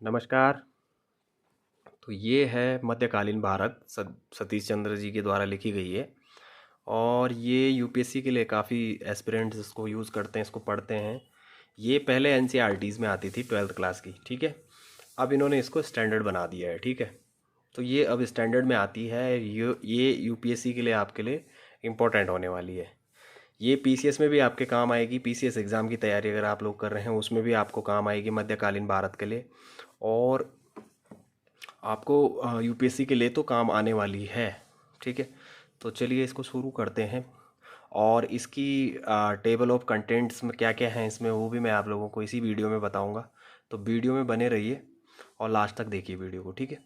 नमस्कार। तो ये है मध्यकालीन भारत सतीश चंद्र जी के द्वारा लिखी गई है और ये यूपीएससी के लिए काफ़ी एस्पिरेंट्स इसको यूज़ करते हैं, इसको पढ़ते हैं। ये पहले एनसीईआरटीज़ में आती थी 12th क्लास की, ठीक है। अब इन्होंने इसको स्टैंडर्ड बना दिया है, ठीक है। तो ये अब स्टैंडर्ड में आती है। ये यूपीएससी के लिए आपके लिए इम्पोर्टेंट होने वाली है। ये पीसीएस में भी आपके काम आएगी। पीसीएस एग्ज़ाम की तैयारी अगर आप लोग कर रहे हैं उसमें भी आपको काम आएगी मध्यकालीन भारत के लिए, और आपको यूपीएससी के लिए तो काम आने वाली है, ठीक है। तो चलिए इसको शुरू करते हैं। और इसकी टेबल ऑफ कंटेंट्स में क्या क्या है इसमें वो भी मैं आप लोगों को इसी वीडियो में बताऊंगा। तो वीडियो में बने रहिए और लास्ट तक देखिए वीडियो को, ठीक है।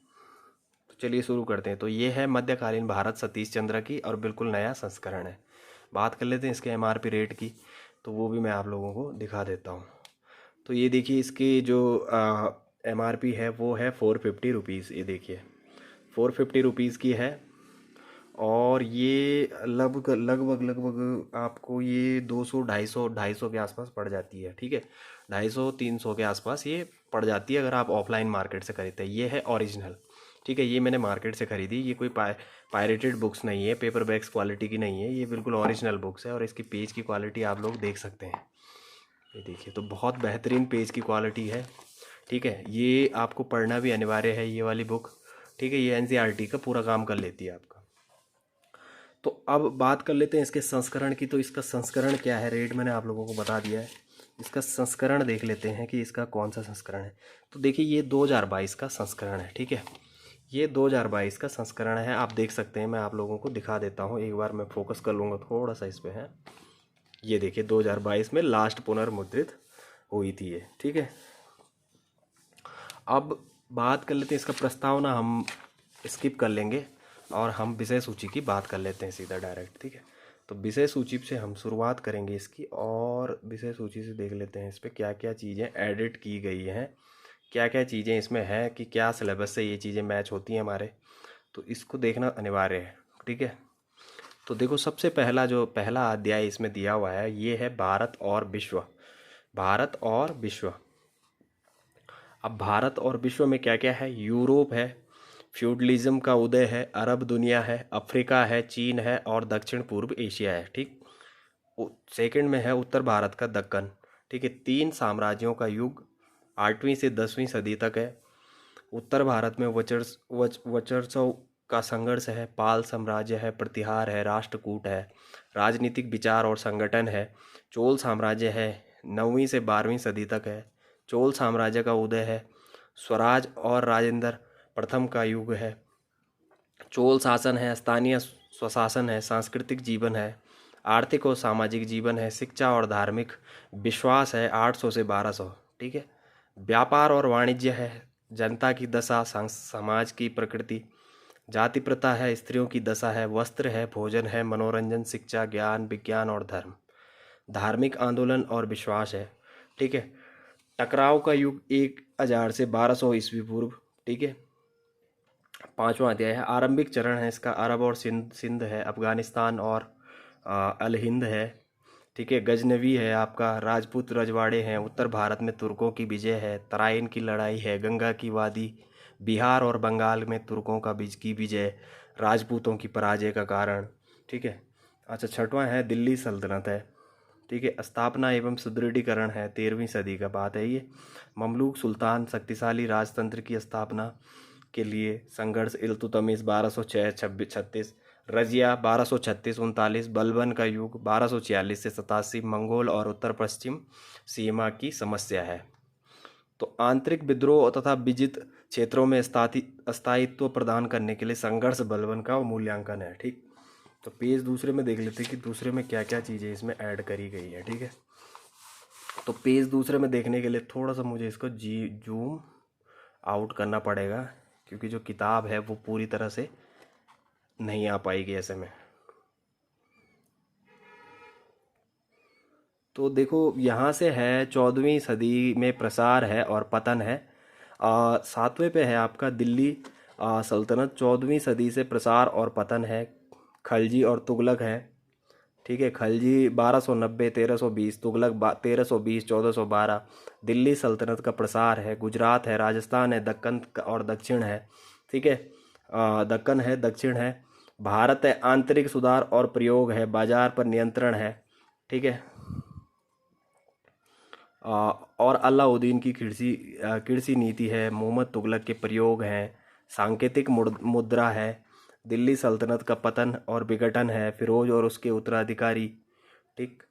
तो चलिए शुरू करते हैं। तो ये है मध्यकालीन भारत सतीश चंद्र की और बिल्कुल नया संस्करण है। बात कर लेते हैं इसके एमआरपी रेट की, तो वो भी मैं आप लोगों को दिखा देता हूँ। तो ये देखिए इसकी जो एमआरपी है वो है 450 रुपीज़। ये देखिए 450 रुपीज़ की है। और ये लगभग लगभग लगभग आपको ये 200 250 के आसपास पड़ जाती है, ठीक है। 250 300 के आसपास ये पड़ जाती है अगर आप ऑफलाइन मार्केट से खरीदते हैं। ये है ओरिजिनल, ठीक है। ये मैंने मार्केट से ख़रीदी। ये कोई पायरेटेड बुक्स नहीं है, पेपर बैग्स क्वालिटी की नहीं है। ये बिल्कुल ओरिजिनल बुक्स है और इसकी पेज की क्वालिटी आप लोग देख सकते हैं। ये देखिए तो बहुत बेहतरीन पेज की क्वालिटी है, ठीक है। ये आपको पढ़ना भी अनिवार्य है ये वाली बुक, ठीक है। ये एनसीईआरटी का पूरा काम कर लेती है आपका। तो अब बात कर लेते हैं इसके संस्करण की। तो इसका संस्करण क्या है, रेट मैंने आप लोगों को बता दिया है। इसका संस्करण देख लेते हैं कि इसका कौन सा संस्करण है। तो देखिए ये 2022 का संस्करण है, ठीक है। ये 2022 का संस्करण है, आप देख सकते हैं। मैं आप लोगों को दिखा देता हूँ एक बार, मैं फोकस कर लूँगा थोड़ा सा इस पर है। ये देखिए 2022 में लास्ट पुनर्मुद्रित हुई थी ये, ठीक है। अब बात कर लेते हैं इसका प्रस्तावना, हम स्किप कर लेंगे और हम विषय सूची की बात कर लेते हैं सीधा डायरेक्ट, ठीक है। तो विषय सूची से हम शुरुआत करेंगे इसकी, और विषय सूची से देख लेते हैं इस पर क्या क्या चीज़ें एडिट की गई हैं, क्या क्या चीज़ें इसमें हैं, कि क्या सिलेबस से ये चीज़ें मैच होती हैं हमारे। तो इसको देखना अनिवार्य है, ठीक है। तो देखो सबसे पहला अध्याय इसमें दिया हुआ है, ये है भारत और विश्व। भारत और विश्व। अब भारत और विश्व में क्या क्या है, यूरोप है, फ्यूडलिज्म का उदय है, अरब दुनिया है, अफ्रीका है, चीन है और दक्षिण पूर्व एशिया है, ठीक। सेकंड में है उत्तर भारत का दक्कन, ठीक है। 3 साम्राज्यों का युग 8वीं से 10वीं सदी तक है। उत्तर भारत में वर्चस्व का संघर्ष है, पाल साम्राज्य है, प्रतिहार है, राष्ट्रकूट है, राजनीतिक विचार और संगठन है। चोल साम्राज्य है, 9वीं से 12वीं सदी तक है। चोल साम्राज्य का उदय है, स्वराज और राजेंद्र प्रथम का युग है। चोल शासन है, स्थानीय स्वशासन है, सांस्कृतिक जीवन है, आर्थिक और सामाजिक जीवन है, शिक्षा और धार्मिक विश्वास है 800 से 1200, ठीक है। व्यापार और वाणिज्य है, जनता की दशा, समाज की प्रकृति, जाति प्रथा है, स्त्रियों की दशा है, वस्त्र है, भोजन है, मनोरंजन, शिक्षा, ज्ञान, विज्ञान और धर्म, धार्मिक आंदोलन और विश्वास है, ठीक है। टकराव का युग 1000 से 1200 ईस्वी पूर्व, ठीक है। 5वां अध्याय है, आरंभिक चरण है इसका, अरब और सिंध है, अफगानिस्तान और अल हिंद है, ठीक है। गजनवी है आपका, राजपूत रजवाड़े हैं, उत्तर भारत में तुर्कों की विजय है, तराइन की लड़ाई है, गंगा की वादी, बिहार और बंगाल में तुर्कों का की विजय, राजपूतों की पराजय का कारण, ठीक है। अच्छा 6वां है, दिल्ली सल्तनत है, ठीक है। स्थापना एवं सुदृढ़ीकरण है, 13वीं सदी का बात है ये। ममलूक सुल्तान, शक्तिशाली राजतंत्र की स्थापना के लिए संघर्ष, इल्तुतमिश 1206-36, रजिया 1236-39, बलबन का युग 1246 से 87, मंगोल और उत्तर पश्चिम सीमा की समस्या है। तो आंतरिक विद्रोह तथा विजित क्षेत्रों में स्थायित्व प्रदान करने के लिए संघर्ष, बलबन का मूल्यांकन है, ठीक। तो पेज दूसरे में देख लेते हैं कि दूसरे में क्या क्या चीज़ें इसमें ऐड करी गई है, ठीक है। तो पेज दूसरे में देखने के लिए थोड़ा सा मुझे इसको जूम आउट करना पड़ेगा, क्योंकि जो किताब है वो पूरी तरह से नहीं आ पाएगी ऐसे में। तो देखो यहाँ से है 14वीं सदी में प्रसार है और पतन है। 7वें पे है आपका दिल्ली सल्तनत, 14वीं सदी से प्रसार और पतन है। खलजी और तुगलक है, ठीक है। खलजी 1290 1320, तुगलक 1320 1412। दिल्ली सल्तनत का प्रसार है, गुजरात है, राजस्थान है, दक्कन और दक्षिण है, ठीक है। दक्कन है, दक्षिण है। भारत है, आंतरिक सुधार और प्रयोग है, बाजार पर नियंत्रण है, ठीक है। और अलाउद्दीन की कृषि नीति है, मोहम्मद तुगलक के प्रयोग हैं, सांकेतिक मुद्रा है, दिल्ली सल्तनत का पतन और विघटन है, फिरोज और उसके उत्तराधिकारी, ठीक।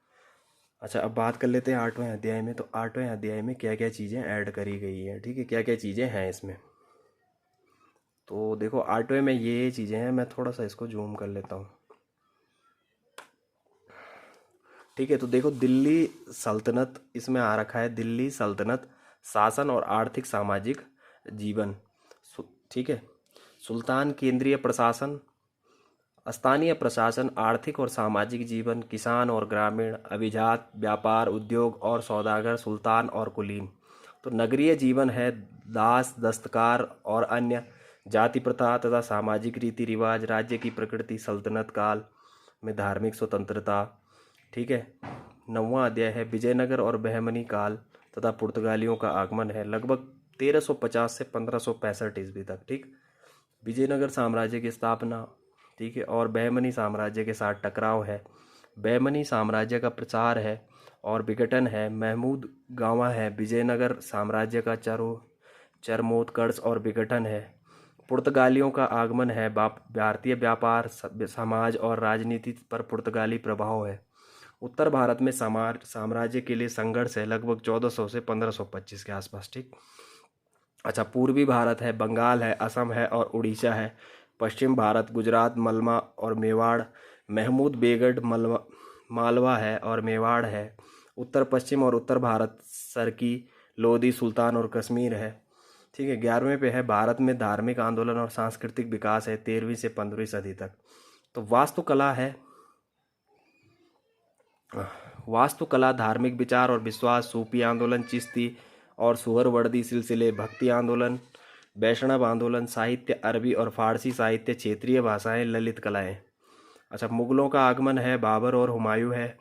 अच्छा, अब बात कर लेते हैं 8वें अध्याय में। तो 8वें अध्याय में क्या क्या चीज़ें ऐड करी गई हैं, ठीक है, क्या क्या चीज़ें हैं इसमें। तो देखो 8वें में ये चीज़ें हैं, मैं थोड़ा सा इसको जूम कर लेता हूँ, ठीक है। तो देखो दिल्ली सल्तनत इसमें आ रखा है, दिल्ली सल्तनत शासन और आर्थिक सामाजिक जीवन, ठीक है। सुल्तान केंद्रीय प्रशासन, स्थानीय प्रशासन, आर्थिक और सामाजिक जीवन, किसान और ग्रामीण, अभिजात, व्यापार, उद्योग और सौदागर, सुल्तान और कुलीन। तो नगरीय जीवन है, दास, दस्तकार और अन्य, जाति प्रथा तथा सामाजिक रीति रिवाज, राज्य की प्रकृति, सल्तनत काल में धार्मिक स्वतंत्रता, ठीक है। 9वां अध्याय है विजयनगर और बहमनी काल तथा पुर्तगालियों का आगमन है, लगभग 1350 से 1565 ईस्वी तक, ठीक। विजयनगर साम्राज्य की स्थापना, ठीक है, और बहमनी साम्राज्य के साथ टकराव है। बहमनी साम्राज्य का प्रचार है और विघटन है। महमूद गांवा है, विजयनगर साम्राज्य का चरमोत्कर्ष और विघटन है। पुर्तगालियों का आगमन है, भारतीय व्यापार, समाज और राजनीति पर पुर्तगाली प्रभाव है। उत्तर भारत में साम्राज्य के लिए संघर्ष है, लगभग 1400 से 1525 के आसपास, ठीक। अच्छा, पूर्वी भारत है, बंगाल है, असम है और उड़ीसा है। पश्चिम भारत गुजरात, मलवा और मेवाड़, महमूद बेगड मालवा है और मेवाड़ है। उत्तर पश्चिम और उत्तर भारत सरकी, लोधी, सुल्तान और कश्मीर है, ठीक है। 11वें पे है भारत में धार्मिक आंदोलन और सांस्कृतिक विकास है, 13वीं से 15वीं सदी तक। तो वास्तुकला है, वास्तुकला, धार्मिक विचार और विश्वास, सूफी आंदोलन, चिश्ती और सुहरवर्दी सिलसिले, भक्ति आंदोलन, वैष्णव आंदोलन, साहित्य, अरबी और फारसी साहित्य, क्षेत्रीय भाषाएं, ललित कलाएं। अच्छा, मुगलों का आगमन है, बाबर और हुमायूं है।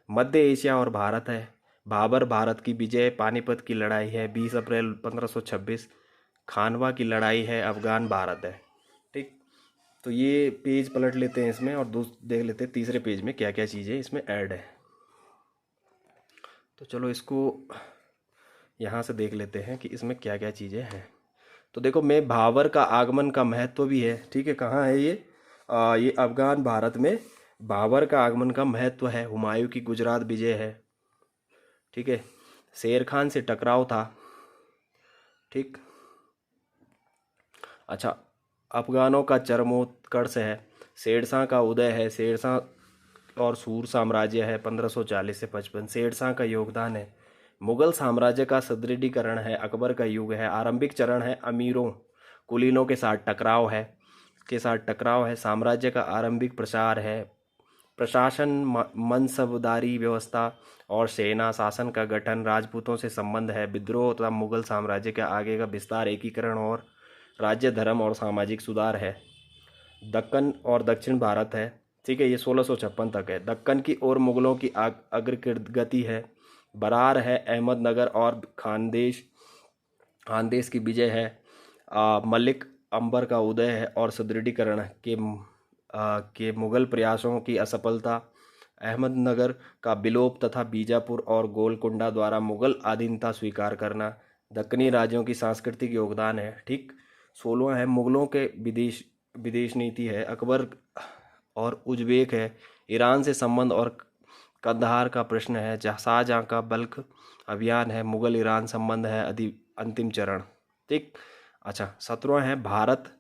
मध्य एशिया और भारत है, बाबर, भारत की विजय, पानीपत की लड़ाई है, 20 अप्रैल 1526, खानवा की लड़ाई है, अफगान भारत है, ठीक। तो ये पेज पलट लेते हैं इसमें और देख लेते हैं तीसरे पेज में क्या क्या चीज़ें इसमें ऐड है। तो चलो इसको यहाँ से देख लेते हैं कि इसमें क्या क्या चीज़ें हैं। तो देखो, मैं बाबर का आगमन का महत्व भी है, ठीक है। कहाँ है ये? ये अफगान भारत में बाबर का आगमन का महत्व है। हुमायूं की गुजरात विजय है, ठीक है। शेर खान से टकराव था, ठीक। अच्छा, अफगानों का चरमोत्कर्ष है, शेरशाह का उदय है, शेरशाह और सूर साम्राज्य है 1540 से 55, शेरशाह का योगदान है। मुगल साम्राज्य का सुदृढ़ीकरण है, अकबर का युग है। आरंभिक चरण है, अमीरों कुलीनों के साथ टकराव है। साम्राज्य का आरंभिक प्रसार है, प्रशासन, मनसबदारी व्यवस्था और सेना शासन का गठन, राजपूतों से संबंध है। विद्रोह तथा मुगल साम्राज्य के आगे का विस्तार, एकीकरण और राज्य, धर्म और सामाजिक सुधार है। दक्कन और दक्षिण भारत है, ठीक है, ये 1656 तक है। दक्कन की ओर मुगलों की अग्रगति है। बरार है, अहमदनगर और खानदेश की विजय है। मलिक अंबर का उदय है और सुदृढ़ीकरण के मुगल प्रयासों की असफलता। अहमदनगर का विलोप तथा बीजापुर और गोलकुंडा द्वारा मुगल अधीनता स्वीकार करना। दक्कनी राज्यों की सांस्कृतिक योगदान है, ठीक। 16वां है, मुगलों के विदेश नीति है। अकबर और उज्बेक है। ईरान से संबंध और कंधार का प्रश्न है। शाहजहाँ का बल्ख अभियान है। मुगल ईरान संबंध है, अंतिम चरण, ठीक। अच्छा, 17वां है भारत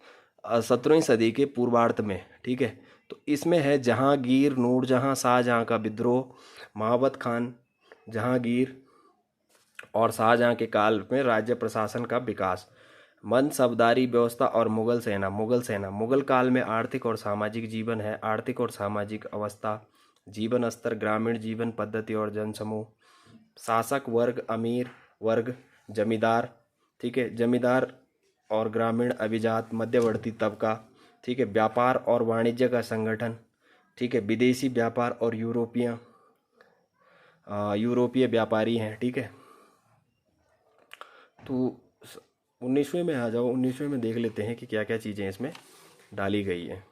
17वीं सदी के पूर्वार्ध में, ठीक है। तो इसमें है जहांगीर, नूरजहां, शाहजहाँ का विद्रोह, महाबत खान, जहांगीर और शाहजहाँ के काल में राज्य प्रशासन का विकास, मनसबदारी व्यवस्था और मुगल सेना। मुगल काल में आर्थिक और सामाजिक जीवन है। आर्थिक और सामाजिक अवस्था, जीवन स्तर, ग्रामीण जीवन पद्धति और जनसमूह, शासक वर्ग, अमीर वर्ग, जमींदार, ठीक है, जमींदार और ग्रामीण, अभिजात, मध्यवर्ती तबका, ठीक है, व्यापार और वाणिज्य का संगठन, ठीक है, विदेशी व्यापार और यूरोपीय व्यापारी हैं। ठीक है, तो 19वें में आ जाओ। 19वें में देख लेते हैं कि क्या क्या चीज़ें इसमें डाली गई हैं।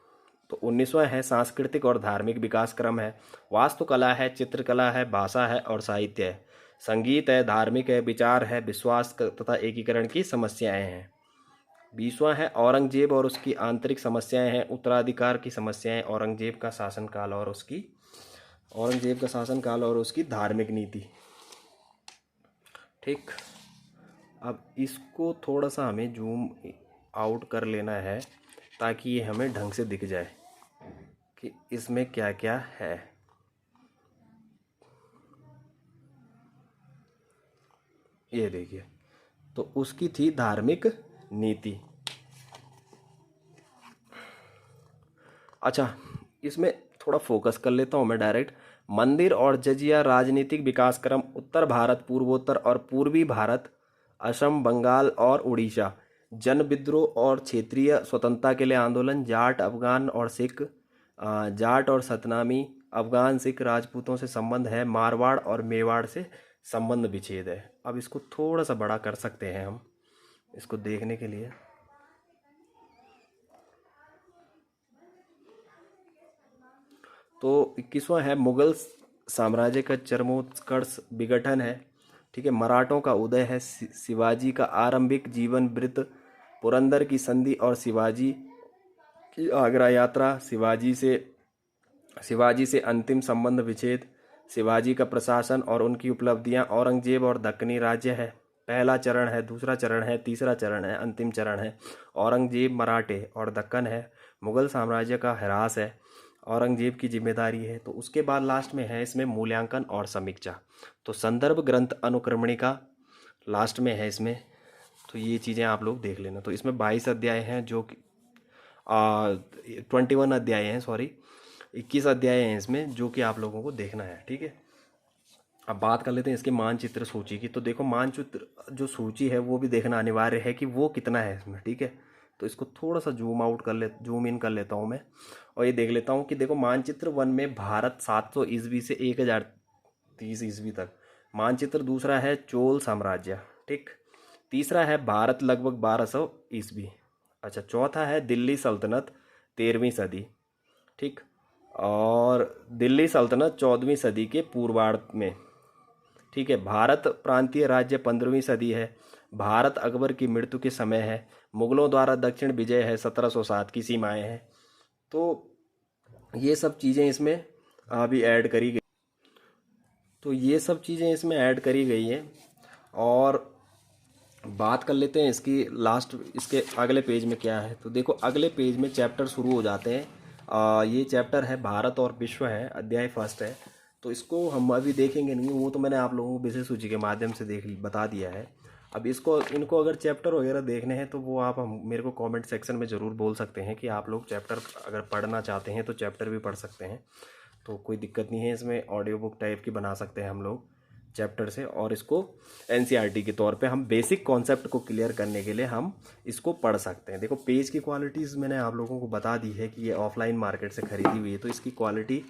तो 19वां है सांस्कृतिक और धार्मिक विकास क्रम है, वास्तुकला है, चित्रकला है, भाषा है और साहित्य है, संगीत है, धार्मिक है, विचार है, विश्वास तथा एकीकरण की समस्याएं हैं। 20वां है औरंगजेब और उसकी आंतरिक समस्याएं हैं, उत्तराधिकार की समस्याएं, औरंगजेब का शासनकाल और उसकी धार्मिक नीति। ठीक, अब इसको थोड़ा सा हमें जूम आउट कर लेना है ताकि ये हमें ढंग से दिख जाए कि इसमें क्या क्या है। ये देखिए, तो उसकी थी धार्मिक नीति। अच्छा, इसमें थोड़ा फोकस कर लेता हूँ मैं डायरेक्ट। मंदिर और जजिया राजनीतिक विकास क्रम, उत्तर भारत, पूर्वोत्तर और पूर्वी भारत, असम, बंगाल और उड़ीसा, जन विद्रोह और क्षेत्रीय स्वतंत्रता के लिए आंदोलन, जाट और सतनामी, अफगान सिख राजपूतों से संबंध है, मारवाड़ और मेवाड़ से संबंध विच्छेद है। अब इसको थोड़ा सा बड़ा कर सकते हैं हम इसको देखने के लिए। तो 21वां है मुगल साम्राज्य का चरमोत्कर्ष विघटन है। ठीक है, मराठों का उदय है, शिवाजी का आरंभिक जीवन वृत्त, पुरंदर की संधि और शिवाजी की आगरा यात्रा, शिवाजी से अंतिम संबंध विच्छेद, शिवाजी का प्रशासन और उनकी उपलब्धियां, औरंगजेब और दक्कनी राज्य है। पहला चरण है, दूसरा चरण है, तीसरा चरण है, अंतिम चरण है। औरंगजेब, मराठे और दक्कन है, मुगल साम्राज्य का ह्रास है, औरंगजेब की जिम्मेदारी है। तो उसके बाद लास्ट में है इसमें मूल्यांकन और समीक्षा। तो संदर्भ ग्रंथ अनुक्रमणिका लास्ट में है इसमें। तो ये चीज़ें आप लोग देख लेना। तो इसमें 22 अध्याय हैं, जो कि 21 अध्याय हैं, सॉरी 21 अध्याय हैं इसमें, जो कि आप लोगों को देखना है। ठीक है, अब बात कर लेते हैं इसके मानचित्र सूची की। तो देखो, मानचित्र जो सूची है वो भी देखना अनिवार्य है कि वो कितना है इसमें। ठीक है, तो इसको थोड़ा सा जूम इन कर लेता हूँ मैं, और ये देख लेता हूँ कि देखो, मानचित्र 1 में भारत 700 ईस्वी से 1030 ईस्वी तक। मानचित्र दूसरा है चोल साम्राज्य। ठीक, तीसरा है भारत लगभग 1200 ईस्वी। अच्छा, चौथा है दिल्ली सल्तनत 13वीं सदी। ठीक, और दिल्ली सल्तनत 14वीं सदी के पूर्वार्ध में। ठीक है, भारत प्रांतीय राज्य 15वीं सदी है। भारत अकबर की मृत्यु के समय है। मुगलों द्वारा दक्षिण विजय है, 1707 की सीमाएं हैं। तो ये सब चीज़ें इसमें अभी ऐड करी गई। तो ये सब चीज़ें इसमें ऐड करी गई हैं। और बात कर लेते हैं इसकी लास्ट, इसके अगले पेज में क्या है। तो देखो, अगले पेज में चैप्टर शुरू हो जाते हैं। ये चैप्टर है भारत और विश्व है, अध्याय फर्स्ट है। तो इसको हम अभी देखेंगे नहीं, वो तो मैंने आप लोगों को विषय सूची के माध्यम से बता दिया है। अब इनको अगर चैप्टर वगैरह देखने हैं तो वो आप मेरे को कमेंट सेक्शन में ज़रूर बोल सकते हैं कि आप लोग चैप्टर अगर पढ़ना चाहते हैं तो चैप्टर भी पढ़ सकते हैं। तो कोई दिक्कत नहीं है, इसमें ऑडियो बुक टाइप की बना सकते हैं हम लोग चैप्टर से। और इसको एनसीईआरटी के तौर पे हम बेसिक कॉन्सेप्ट को क्लियर करने के लिए हम इसको पढ़ सकते हैं। देखो, पेज की क्वालिटीज़ मैंने आप लोगों को बता दी है कि ये ऑफलाइन मार्केट से ख़रीदी हुई है, तो इसकी क्वालिटी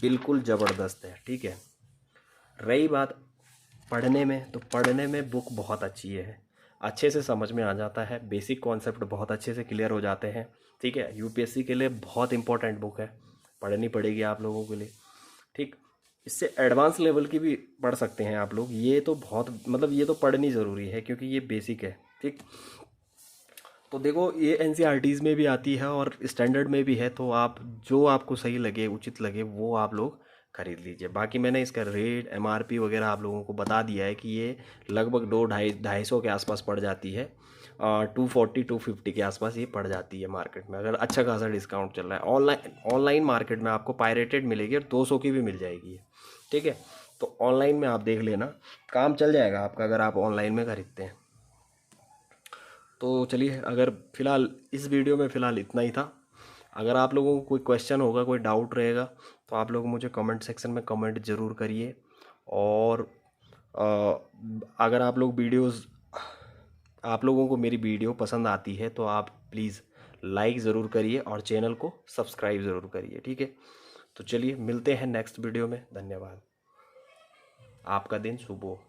बिल्कुल ज़बरदस्त है। ठीक है, रही बात पढ़ने में, तो पढ़ने में बुक बहुत अच्छी है, अच्छे से समझ में आ जाता है, बेसिक कॉन्सेप्ट बहुत अच्छे से क्लियर हो जाते हैं। ठीक है, यूपीएससी के लिए बहुत इंपॉर्टेंट बुक है, पढ़नी पड़ेगी आप लोगों के लिए। ठीक, इससे एडवांस लेवल की भी पढ़ सकते हैं आप लोग। ये तो बहुत, मतलब ये तो पढ़नी ज़रूरी है क्योंकि ये बेसिक है। ठीक, तो देखो, ये एनसीईआरटीज़ में भी आती है और स्टैंडर्ड में भी है। तो आप जो आपको सही लगे, उचित लगे, वो आप लोग खरीद लीजिए। बाकी मैंने इसका रेट, एमआरपी वगैरह आप लोगों को बता दिया है कि ये लगभग 200-250 के आसपास पड़ जाती है। 240-250 के आसपास ये पड़ जाती है मार्केट में, अगर अच्छा खासा डिस्काउंट चल रहा है। ऑनलाइन मार्केट में आपको पायरेटेड मिलेगी और 200 की भी मिल जाएगी। ठीक है, तो ऑनलाइन में आप देख लेना, काम चल जाएगा आपका अगर आप ऑनलाइन में खरीदते हैं। तो चलिए, अगर फ़िलहाल इस वीडियो में फ़िलहाल इतना ही था। अगर आप लोगों को कोई क्वेश्चन होगा, कोई डाउट रहेगा, तो आप लोग मुझे कमेंट सेक्शन में कमेंट ज़रूर करिए। और अगर आप लोगों को मेरी वीडियो पसंद आती है तो आप प्लीज़ लाइक ज़रूर करिए और चैनल को सब्सक्राइब ज़रूर करिए। ठीक है, तो चलिए मिलते हैं नेक्स्ट वीडियो में। धन्यवाद। आपका दिन शुभ हो।